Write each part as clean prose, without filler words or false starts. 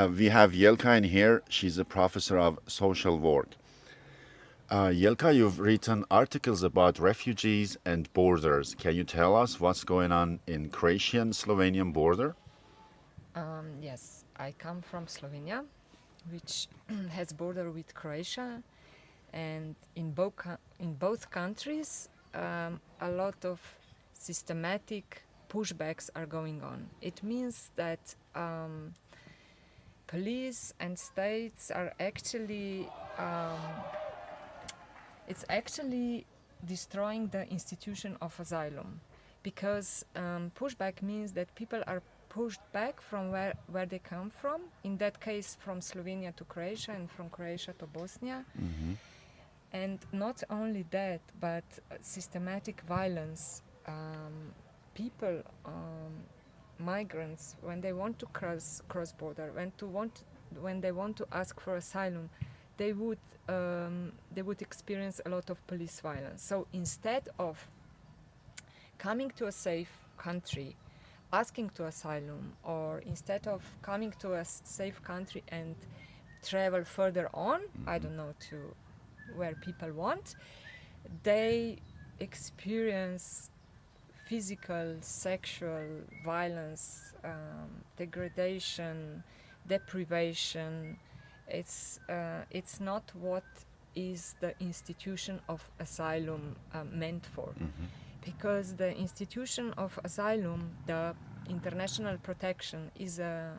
We have Jelka in here. She's a professor of social work. Jelka, you've written articles about refugees and borders. Can you tell us what's going on in Croatian-Slovenian border? Yes, I come from Slovenia, which has border with Croatia, and in both countries, a lot of systematic pushbacks are going on. It means that police and states are actually it's actually destroying the institution of asylum, because pushback means that people are pushed back from where they come from, in that case from Slovenia to Croatia and from Croatia to Bosnia. And not only that, but systematic violence. People, migrants, when they want to cross border, when they want to ask for asylum, they would experience a lot of police violence. So instead of coming to a safe country, asking to asylum, or instead of coming to a safe country and travel further on, I don't know, to where people want, they experience physical, sexual violence, degradation, deprivation. It's not what is the institution of asylum meant for. Because the institution of asylum, the international protection, is a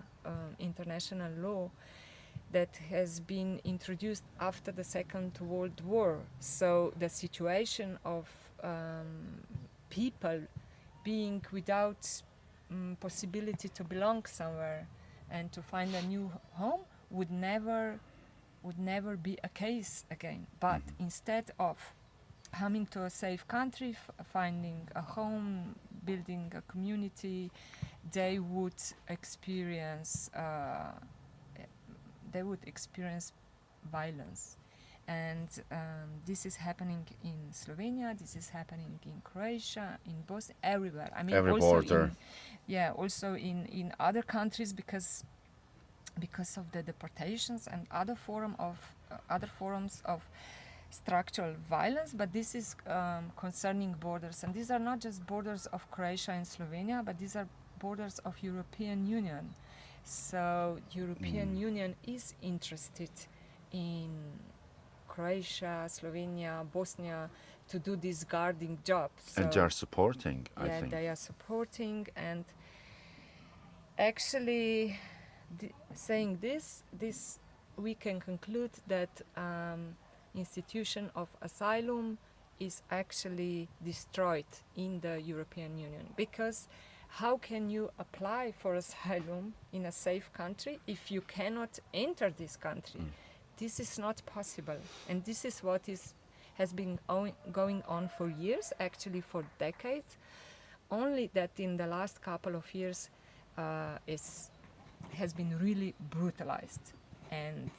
international law that has been introduced after the Second World War. So the situation of people being without possibility to belong somewhere and to find a new home would never be a case again. But instead of coming to a safe country, finding a home, building a community, they would experience violence. And this is happening in Slovenia, this is happening in Croatia, in Bosnia, everywhere. I mean, Every border. Also in other countries, because of the deportations and other forms of structural violence. But this is concerning borders, and these are not just borders of Croatia and Slovenia, but these are borders of European Union. So European Union is interested in Croatia, Slovenia, Bosnia to do this guarding job. So And they are supporting, I think. they are supporting, and actually saying this we can conclude that institution of asylum is actually destroyed in the European Union, because how can you apply for asylum in a safe country if you cannot enter this country? This is not possible, and this is what has been going on for years, actually for decades. Only that in the last couple of years has been really brutalized, and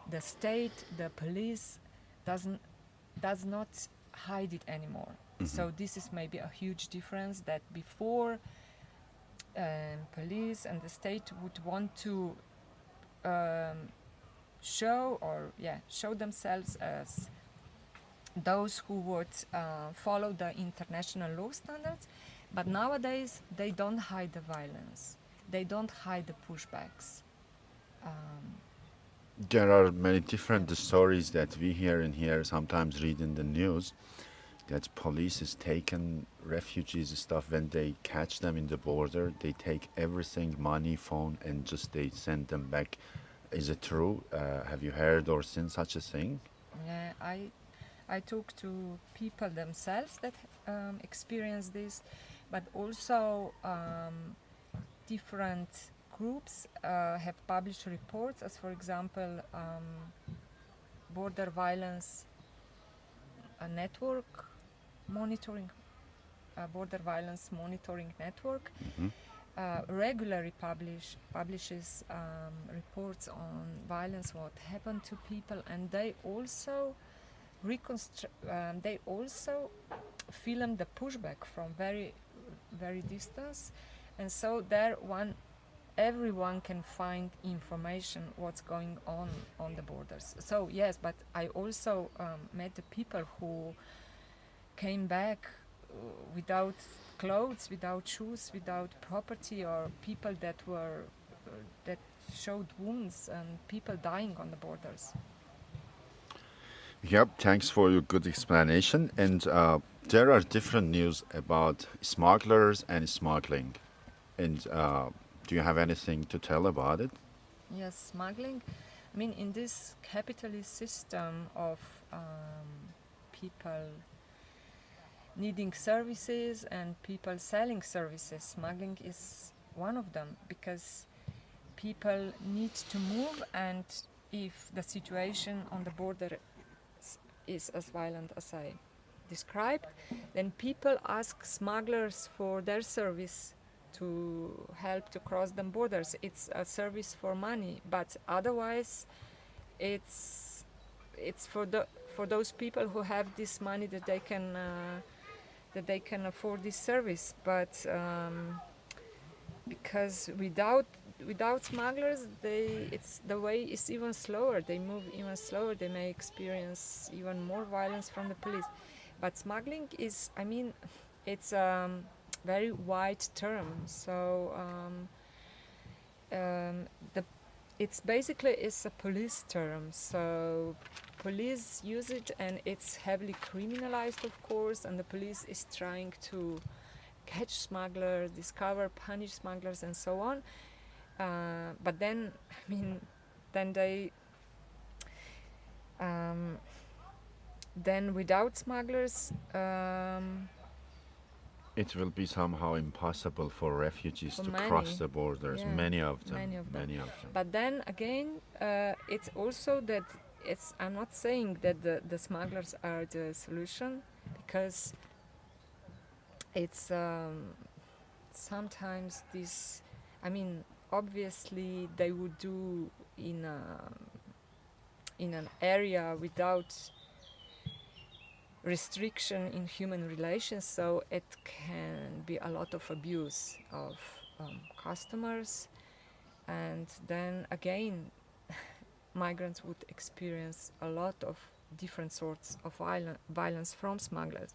the state, the police does not hide it anymore. So this is maybe a huge difference, that before police and the state would want to show themselves as those who would follow the international law standards. But nowadays they don't hide the violence, they don't hide the pushbacks. There are many different stories that we hear and here sometimes read in the news, that police is taking refugees stuff when they catch them in the border. They take everything, money, phone, and just they send them back. Is it true? Have you heard or seen such a thing? I talk to people themselves that experience this, but also different groups have published reports, as for example border violence network monitoring, border violence monitoring network regularly publishes reports on violence, what happened to people, and they also film the pushback from very distance. And so there one everyone can find information what's going on the borders. So yes, but I also met the people who came back without clothes, without shoes, without property, or people that were that showed wounds and people dying on the borders. Yep, thanks for your good explanation. And there are different news about smugglers and smuggling. And do you have anything to tell about it? Yes, smuggling. I mean, in this capitalist system of people needing services and people selling services, smuggling is one of them, because people need to move, and if the situation on the border is as violent as I described, then people ask smugglers for their service to help to cross the borders. It's a service for money, but otherwise it's for those people who have this money that they can afford this service. But because without smugglers, the way is even slower. They move even slower. They may experience even more violence from the police. But smuggling is, I mean, it's very wide term. So the it's basically is a police term. So police use it, and it's heavily criminalized, of course. And the police is trying to catch smugglers, discover, punish smugglers, and so on. But then, I mean, then they, then without smugglers, It will be somehow impossible for refugees for to many, cross the borders. yeah, Many of them. many of them. Many of them. But then again, it's also that I'm not saying that the smugglers are the solution, because it's sometimes this, I mean, obviously they would do in an area without restriction in human relations, so it can be a lot of abuse of customers, and then again migrants would experience a lot of different sorts of violence from smugglers.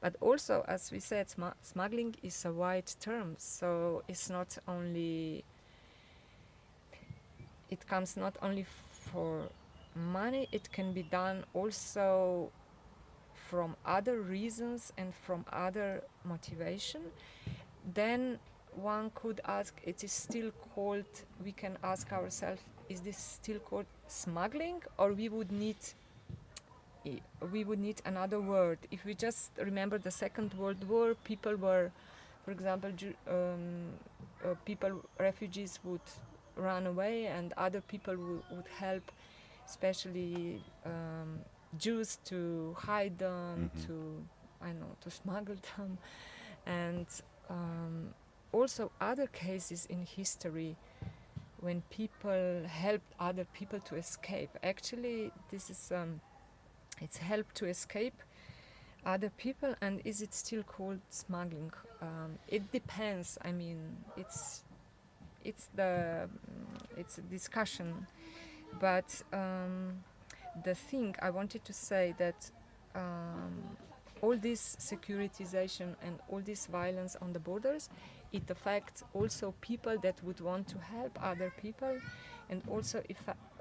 But also, as we said, smuggling is a wide term, so it's not only, it comes not only for money, it can be done also from other reasons and from other motivation. Then one could ask, it is still called, we can ask ourselves, is this still called smuggling, or we would need another word? If we just remember the Second World War, people were, for example, refugees would run away, and other people would help, especially Jews, to hide them, to smuggle them, and also other cases in history when people helped other people to escape. Actually, this is it's help to escape other people, and is it still called smuggling? It depends. I mean, it's a discussion, but the thing I wanted to say that all this securitization and all this violence on the borders, it affects also people that would want to help other people, and also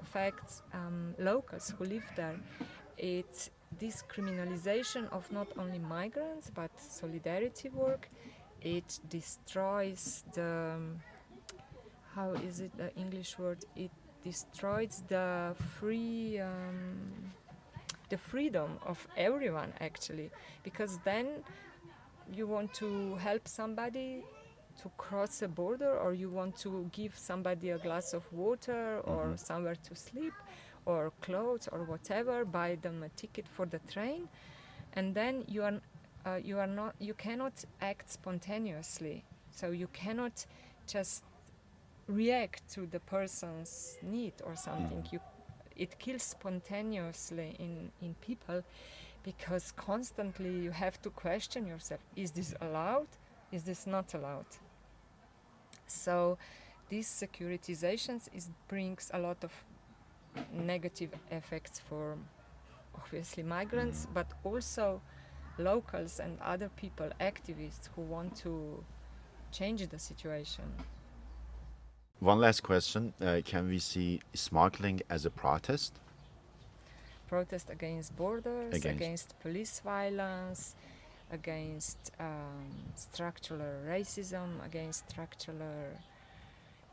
affects locals who live there. This criminalization of not only migrants but solidarity work, it destroys the, how is it the English word? It destroys the freedom of everyone, actually, because then you want to help somebody to cross a border, or you want to give somebody a glass of water or somewhere to sleep or clothes or whatever, buy them a ticket for the train, and then you cannot act spontaneously, so you cannot just react to the person's need or something. It kills spontaneously in people, because constantly you have to question yourself, is this allowed, is this not allowed? So these securitizations brings a lot of negative effects for obviously migrants, but also locals and other people, activists who want to change the situation. One last question. Can we see smuggling as a protest Protest against borders, against? against police violence, against structural racism, against structural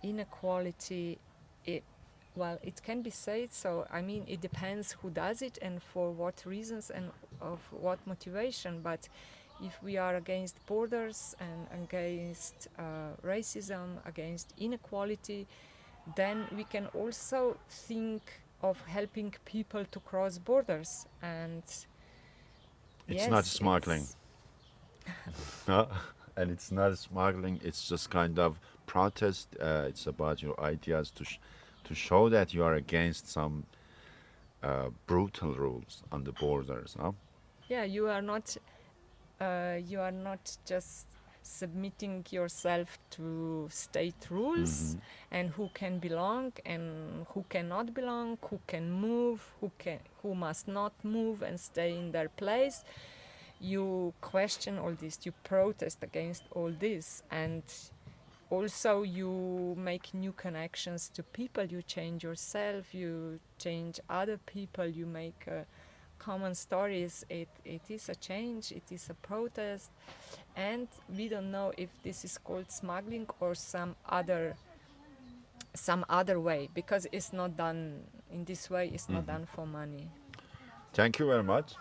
inequality. Well, it can be said so. I mean, it depends who does it and for what reasons and of what motivation. But if we are against borders and against racism, against inequality, then we can also think of helping people to cross borders. And It's yes, not smuggling. No, and it's not smuggling. It's just kind of protest. It's about your ideas to show that you are against some brutal rules on the borders. No? yeah, you are not just submitting yourself to state rules and who can belong and who cannot belong, who can move, who must not move and stay in their place. You question all this, you protest against all this, and also you make new connections to people, you change yourself, you change other people, you make common stories. It is a change, it is a protest, and we don't know if this is called smuggling or some other way, because it's not done in this way, it's not done for money. Thank you very much.